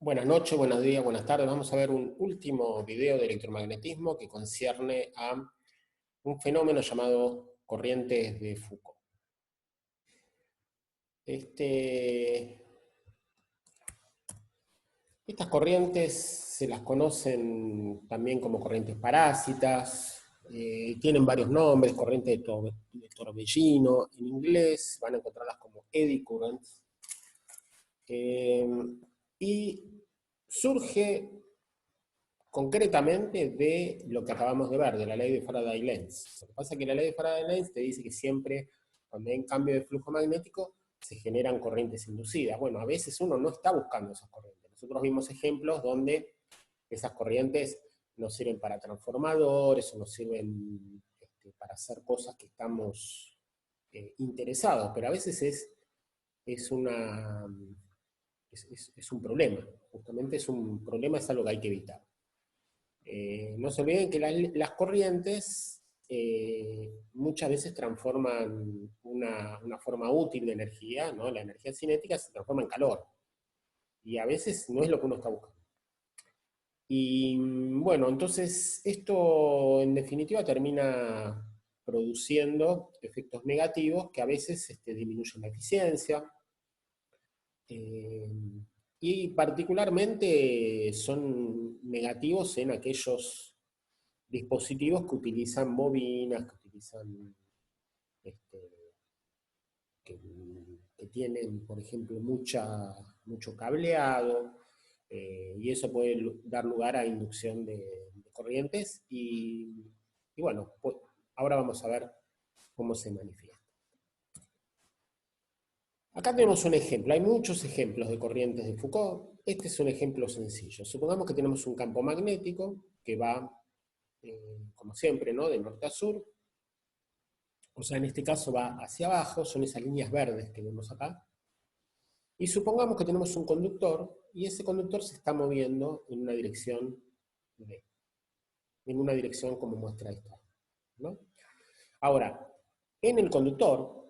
Buenas noches, buenos días, buenas tardes. Vamos a ver un último video de electromagnetismo que concierne a un fenómeno llamado corrientes de Foucault. Estas corrientes se las conocen también como corrientes parásitas, tienen varios nombres, corriente de torbellino, en inglés van a encontrarlas como eddy currents, y surge concretamente de lo que acabamos de ver, de la ley de Faraday-Lenz. Lo que pasa es que la ley de Faraday-Lenz te dice que siempre, cuando hay un cambio de flujo magnético, se generan corrientes inducidas. Bueno, a veces uno no está buscando esas corrientes. Nosotros vimos ejemplos donde esas corrientes nos sirven para transformadores, o nos sirven para hacer cosas que estamos interesados, pero a veces es un problema. Justamente es un problema, es algo que hay que evitar. No se olviden que las corrientes muchas veces transforman una forma útil de energía, ¿no? La energía cinética se transforma en calor, y a veces no es lo que uno está buscando. Y bueno, entonces esto en definitiva termina produciendo efectos negativos que a veces disminuyen la eficiencia, y particularmente son negativos en aquellos dispositivos que utilizan bobinas, que utilizan, que tienen, por ejemplo, mucho cableado, y eso puede dar lugar a inducción de corrientes, y bueno, pues ahora vamos a ver cómo se manifiesta. Acá tenemos un ejemplo, hay muchos ejemplos de corrientes de Foucault. Este es un ejemplo sencillo. Supongamos que tenemos un campo magnético que va, como siempre, ¿no? De norte a sur. O sea, en este caso va hacia abajo, son esas líneas verdes que vemos acá. Y supongamos que tenemos un conductor, y ese conductor se está moviendo en una dirección B, en una dirección como muestra esta, ¿no? Ahora, en el conductor,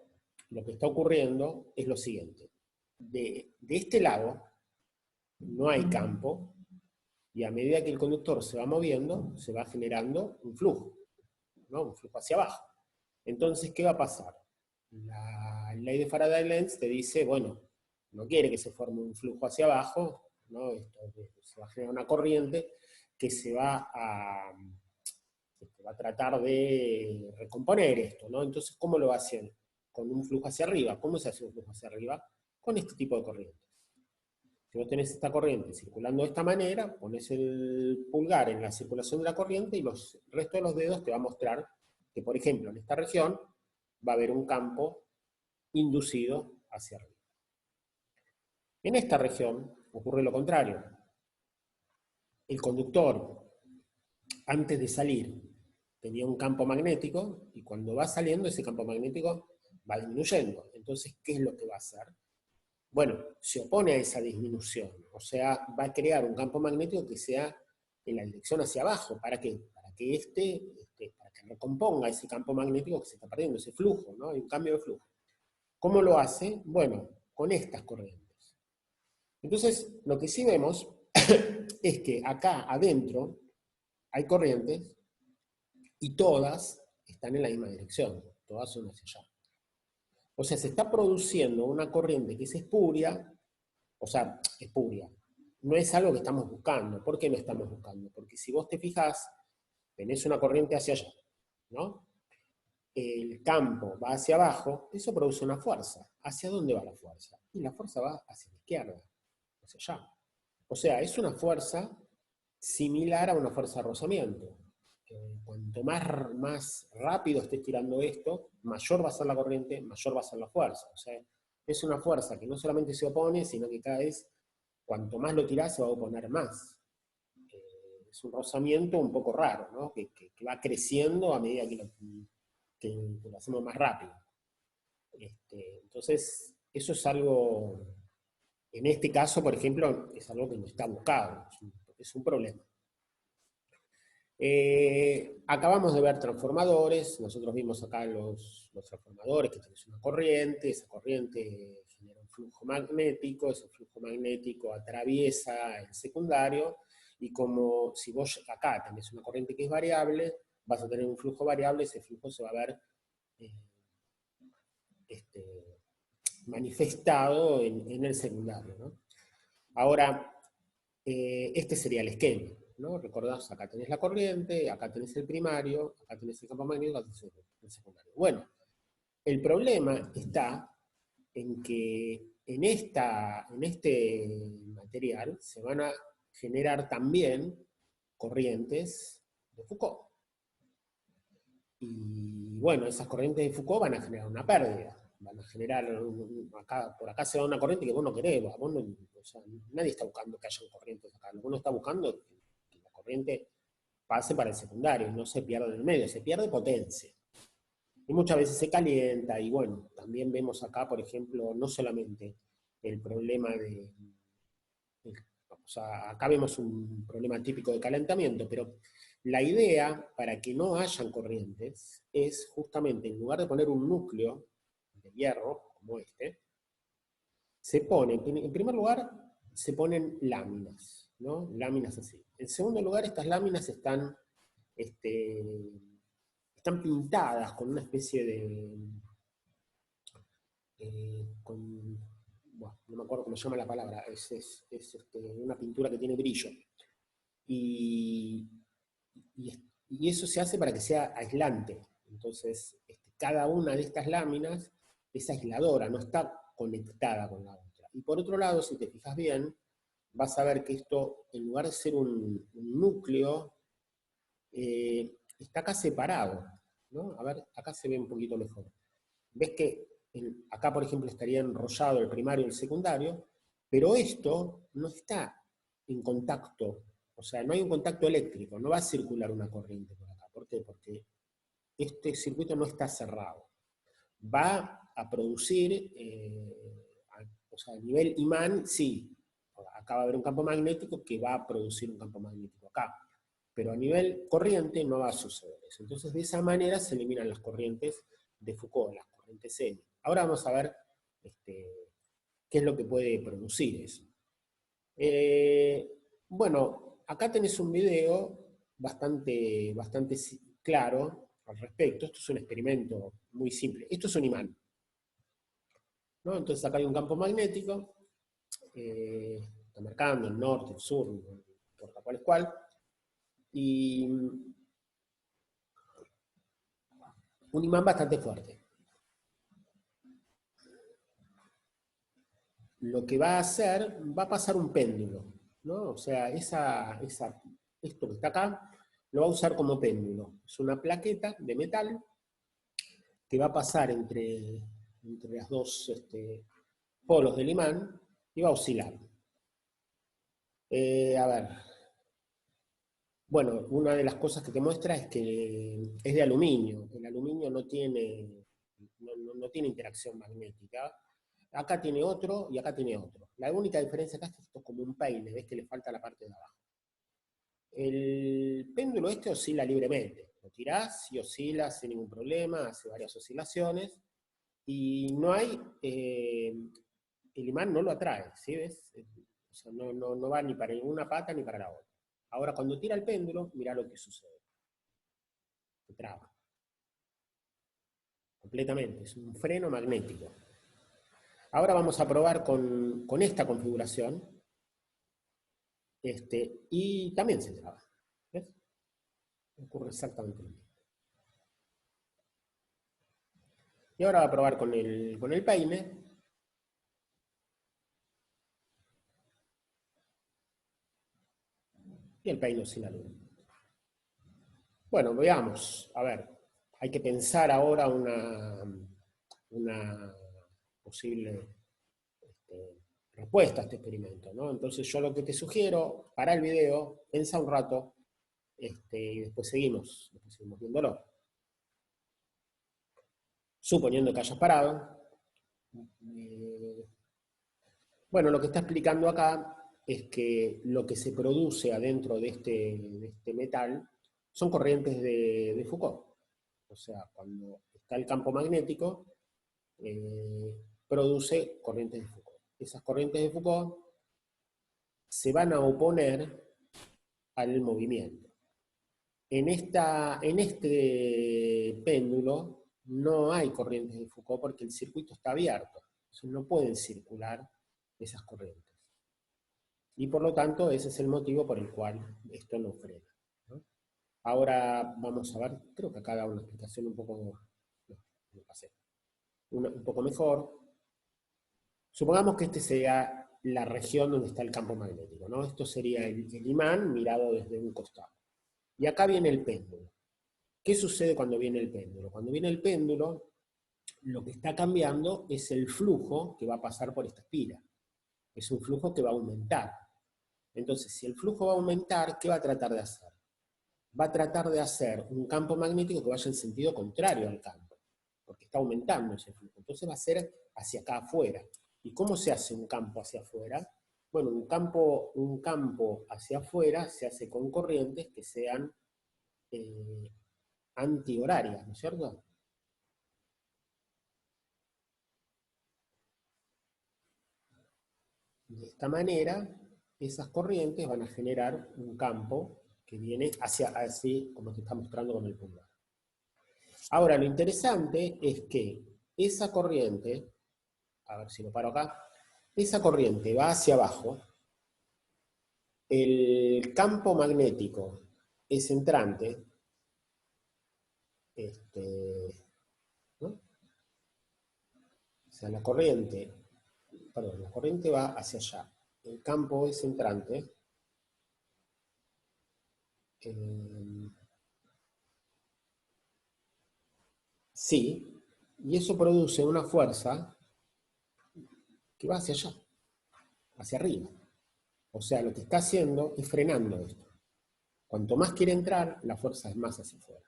lo que está ocurriendo es lo siguiente. De este lado no hay campo, y a medida que el conductor se va moviendo, se va generando un flujo, ¿no? Un flujo hacia abajo. Entonces, ¿qué va a pasar? La ley de Faraday-Lenz te dice, bueno, no quiere que se forme un flujo hacia abajo, ¿no? Se va a generar una corriente que va a tratar de recomponer esto, ¿no? Entonces, ¿cómo lo va a hacer? Con un flujo hacia arriba. ¿Cómo se hace un flujo hacia arriba? Con este tipo de corrientes. Si vos tenés esta corriente circulando de esta manera, pones el pulgar en la circulación de la corriente y el resto de los dedos te va a mostrar que, por ejemplo, en esta región va a haber un campo inducido hacia arriba. En esta región ocurre lo contrario. El conductor, antes de salir, tenía un campo magnético, y cuando va saliendo ese campo magnético va disminuyendo. Entonces, ¿qué es lo que va a hacer? Bueno, se opone a esa disminución, o sea, va a crear un campo magnético que sea en la dirección hacia abajo. ¿Para qué? Para que recomponga ese campo magnético que se está perdiendo, ese flujo, ¿no? Hay un cambio de flujo. ¿Cómo lo hace? Bueno, con estas corrientes. Entonces, lo que sí vemos es que acá adentro hay corrientes y todas están en la misma dirección, todas son hacia allá. O sea, se está produciendo una corriente que es espuria, o sea, espuria. No es algo que estamos buscando. ¿Por qué no estamos buscando? Porque si vos te fijás, tenés una corriente hacia allá, ¿no? El campo va hacia abajo, eso produce una fuerza. ¿Hacia dónde va la fuerza? Y la fuerza va hacia la izquierda, hacia allá. O sea, es una fuerza similar a una fuerza de rozamiento. Cuanto más rápido estés tirando esto, mayor va a ser la corriente, mayor va a ser la fuerza. O sea, es una fuerza que no solamente se opone, sino que cada vez, cuanto más lo tirás, se va a oponer más. Es un rozamiento un poco raro, ¿no? Que va creciendo a medida que lo hacemos más rápido. Entonces, eso es algo, en este caso, por ejemplo, es algo que no está buscado, es un problema. Acabamos de ver transformadores. Nosotros vimos acá los transformadores, que tenés una corriente, esa corriente genera un flujo magnético, ese flujo magnético atraviesa el secundario, y como si vos acá tenés una corriente que es variable, vas a tener un flujo variable, ese flujo se va a ver eh, manifestado en el secundario, ¿no? Ahora, este sería el esquema, ¿no? Recordás, acá tenés la corriente, acá tenés el primario, acá tenés el campo magnético, acá tenés el secundario. Bueno, el problema está en que en este material se van a generar también corrientes de Foucault. Y bueno, esas corrientes de Foucault van a generar una pérdida. Van a generar, por acá se da una corriente que vos no querés, vos no, o sea, nadie está buscando que haya corrientes acá. Lo que uno está buscando es que la corriente pase para el secundario y no se pierda en el medio, se pierde potencia. Y muchas veces se calienta, y bueno, también vemos acá, por ejemplo, no solamente el problema o sea, acá vemos un problema típico de calentamiento, pero la idea para que no hayan corrientes es justamente, en lugar de poner un núcleo de hierro, como este, se pone, en primer lugar, se ponen láminas, ¿no? Láminas así. En segundo lugar, estas láminas están pintadas con una especie de... bueno, no me acuerdo cómo se llama la palabra, es una pintura que tiene brillo. Y, y eso se hace para que sea aislante. Entonces, cada una de estas láminas es aisladora, no está conectada con la otra. Y por otro lado, si te fijas bien, vas a ver que esto, en lugar de ser un núcleo, está acá separado, ¿no? A ver, acá se ve un poquito mejor. Ves que acá, por ejemplo, estaría enrollado el primario y el secundario, pero esto no está en contacto, o sea, no hay un contacto eléctrico, no va a circular una corriente por acá. ¿Por qué? Porque este circuito no está cerrado. Va a producir, o sea, a nivel imán, sí, acá va a haber un campo magnético que va a producir un campo magnético acá, pero a nivel corriente no va a suceder eso. Entonces, de esa manera se eliminan las corrientes de Foucault, las corrientes semi. Ahora vamos a ver qué es lo que puede producir eso. Bueno, acá tenés un video bastante claro al respecto. Esto es un experimento muy simple. Esto es un imán, ¿no? Entonces acá hay un campo magnético, está marcando el norte, el sur, no importa cuál es cuál, y un imán bastante fuerte. Lo que va a hacer, va a pasar un péndulo, ¿no? O sea, esto que está acá, lo va a usar como péndulo. Es una plaqueta de metal que va a pasar entre las dos polos del imán y va a oscilar. A ver, bueno, una de las cosas que te muestra es que es de aluminio. El aluminio no tiene interacción magnética. Acá tiene otro y acá tiene otro. La única diferencia acá es que esto es como un peine, ves que le falta la parte de abajo. El péndulo este oscila libremente. Lo tirás y oscila sin ningún problema, hace varias oscilaciones, y no hay, el imán no lo atrae, ¿sí ves? O sea, no va ni para una pata ni para la otra. Ahora, cuando tira el péndulo, mirá lo que sucede. Se traba. Completamente, es un freno magnético. Ahora vamos a probar con esta configuración, y también se traba. ¿Ves? Ocurre exactamente lo mismo. Y ahora va a probar con el peine. Y el peine oscila libre. Bueno, veamos. A ver, hay que pensar ahora una posible respuesta a este experimento, ¿no? Entonces yo lo que te sugiero, para el video, pensa un rato, y después seguimos viéndolo. Suponiendo que hayas parado. Bueno, lo que está explicando acá es que lo que se produce adentro de este metal son corrientes de Foucault. O sea, cuando está el campo magnético, produce corrientes de Foucault. Esas corrientes de Foucault se van a oponer al movimiento. En este péndulo no hay corrientes de Foucault porque el circuito está abierto. Entonces no pueden circular esas corrientes. Y por lo tanto, ese es el motivo por el cual esto no frena, ¿no? Ahora vamos a ver, creo que acá da una explicación un poco, no, me pasé, un poco mejor. Supongamos que este sea la región donde está el campo magnético, ¿no? Esto sería el imán mirado desde un costado. Y acá viene el péndulo. ¿Qué sucede cuando viene el péndulo? Cuando viene el péndulo, lo que está cambiando es el flujo que va a pasar por esta espira. Es un flujo que va a aumentar. Entonces, si el flujo va a aumentar, ¿qué va a tratar de hacer? Va a tratar de hacer un campo magnético que vaya en sentido contrario al campo, porque está aumentando ese flujo. Entonces va a ser hacia acá afuera. ¿Y cómo se hace un campo hacia afuera? Bueno, un campo hacia afuera se hace con corrientes que sean antihorarias, ¿no es cierto? De esta manera, esas corrientes van a generar un campo que viene hacia así, como te está mostrando con el pulgar. Ahora, lo interesante es que esa corriente, a ver si lo paro acá, esa corriente va hacia abajo, el campo magnético es entrante, ¿no? O sea, la corriente va hacia allá, el campo es entrante, sí, y eso produce una fuerza que va hacia allá, hacia arriba. O sea, lo que está haciendo es frenando esto. Cuanto más quiere entrar, la fuerza es más hacia afuera.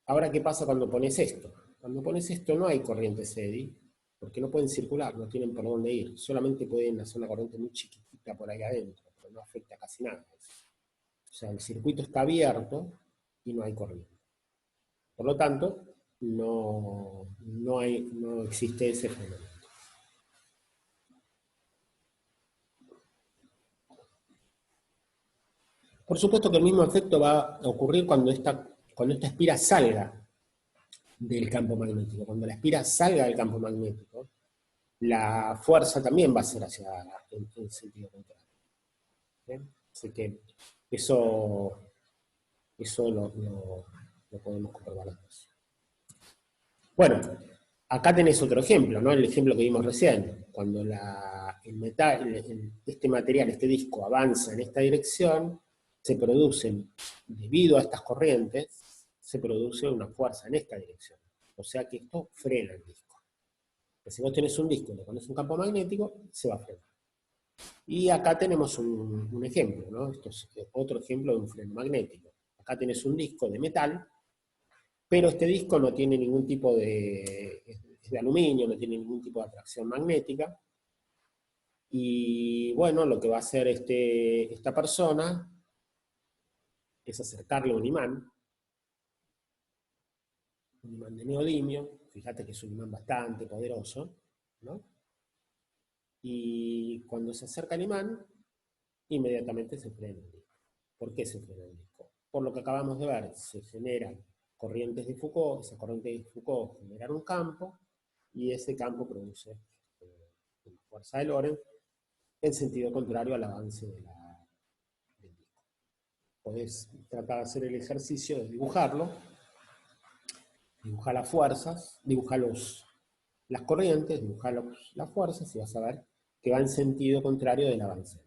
Ahora, ¿qué pasa cuando pones esto? Cuando pones esto no hay corrientes eddy, porque no pueden circular, no tienen por dónde ir. Solamente pueden hacer una corriente muy chiquitita por ahí adentro, pero no afecta casi nada. O sea, el circuito está abierto y no hay corriente. Por lo tanto, no existe ese fenómeno. Por supuesto que el mismo efecto va a ocurrir cuando esta espira salga del campo magnético. Cuando la espira salga del campo magnético, la fuerza también va a ser hacia en sentido contrario. ¿Bien? Así que eso lo podemos comprobar después. Bueno, acá tenés otro ejemplo, ¿no? El ejemplo que vimos recién. Cuando este material, este disco, avanza en esta dirección, se producen, debido a estas corrientes, se produce una fuerza en esta dirección. O sea que esto frena el disco. Si vos tenés un disco y le pones un campo magnético, se va a frenar. Y acá tenemos un ejemplo, ¿no? Esto es otro ejemplo de un freno magnético. Acá tenés un disco de metal, pero este disco no tiene ningún tipo es de aluminio, no tiene ningún tipo de atracción magnética. Y bueno, lo que va a hacer esta persona es acercarle un imán de neodimio. Fíjate que es un imán bastante poderoso, ¿no? Y cuando se acerca el imán, inmediatamente se frena el disco. ¿Por qué se frena el disco? Por lo que acabamos de ver, se generan corrientes de Foucault, esa corriente de Foucault genera un campo, y ese campo produce una fuerza de Lorentz en sentido contrario al avance del disco. Podés tratar de hacer el ejercicio de dibujarlo, dibujar las fuerzas, dibujar las corrientes, dibujar las fuerzas, y vas a ver que va en sentido contrario del avance.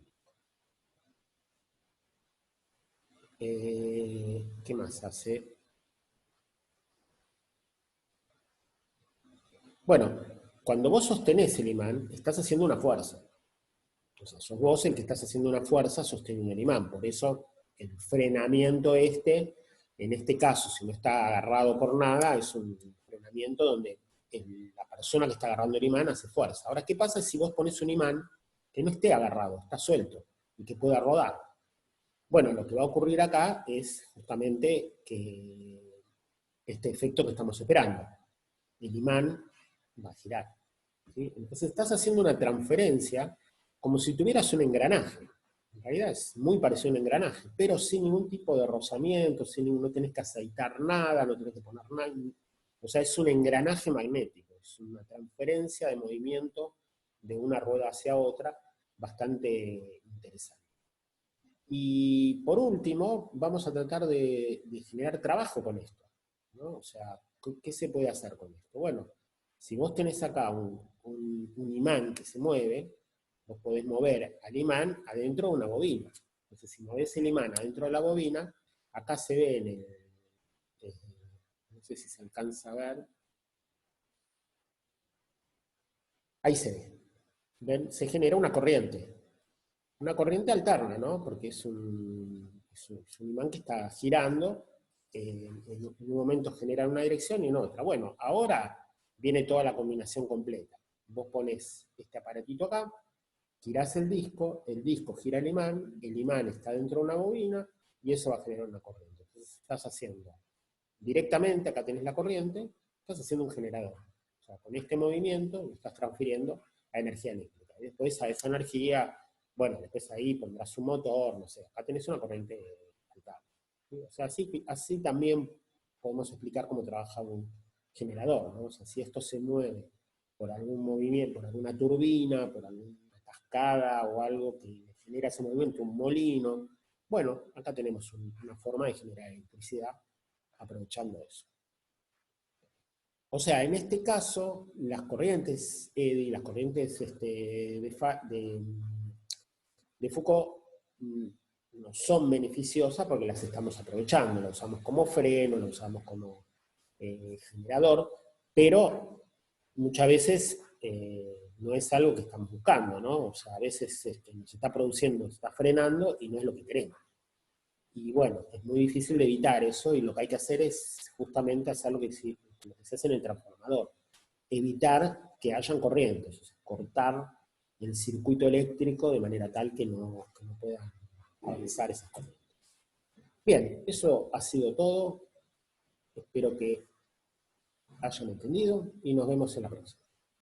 ¿Qué más hace? Bueno, cuando vos sostenés el imán, estás haciendo una fuerza. O sea, sos vos el que estás haciendo una fuerza sosteniendo el imán. Por eso el frenamiento en este caso, si no está agarrado por nada, es un frenamiento donde la persona que está agarrando el imán hace fuerza. Ahora, ¿qué pasa si vos pones un imán que no esté agarrado, está suelto, y que pueda rodar? Bueno, lo que va a ocurrir acá es justamente que este efecto que estamos esperando. El imán va a girar. ¿Sí? Entonces estás haciendo una transferencia como si tuvieras un engranaje. En realidad es muy parecido a un engranaje, pero sin ningún tipo de rozamiento, no tenés que aceitar nada, no tenés que poner nada. O sea, es un engranaje magnético, es una transferencia de movimiento de una rueda hacia otra bastante interesante. Y por último, vamos a tratar de generar trabajo con esto, ¿no? O sea, ¿qué se puede hacer con esto? Bueno, si vos tenés acá un imán que se mueve, vos podés mover al imán adentro de una bobina. Entonces, si movés el imán adentro de la bobina, acá se ve eh, no sé si se alcanza a ver, ahí se ve. ¿Ven? Se genera una corriente alterna, ¿no? Porque es un imán que está girando, en un momento genera una dirección y en otra. Bueno, ahora viene toda la combinación completa. Vos ponés este aparatito acá, girás el disco gira el imán está dentro de una bobina y eso va a generar una corriente. Entonces estás haciendo directamente, acá tenés la corriente, estás haciendo un generador. O sea, con este movimiento lo estás transfiriendo a energía eléctrica. Y después a esa energía, bueno, después ahí pondrás un motor, no sé, acá tenés una corriente alternada. ¿Sí? O sea, así también podemos explicar cómo trabaja un generador, ¿no? O sea, si esto se mueve por algún movimiento, por alguna turbina, por alguna cascada o algo que genera ese movimiento, un molino, bueno, acá tenemos una forma de generar electricidad aprovechando eso. O sea, en este caso, las corrientes EDI, las corrientes de Foucault, no son beneficiosas porque las estamos aprovechando, las usamos como freno, las usamos como generador, pero muchas veces no es algo que estamos buscando, ¿no? O sea, a veces nos está produciendo, se está frenando y no es lo que queremos. Y bueno, es muy difícil de evitar eso y lo que hay que hacer es justamente hacer lo que se hace en el transformador. Evitar que hayan corrientes, o sea, cortar el circuito eléctrico de manera tal que no puedan avanzar esas corrientes. Bien, eso ha sido todo. Espero que hayan entendido y nos vemos en la próxima.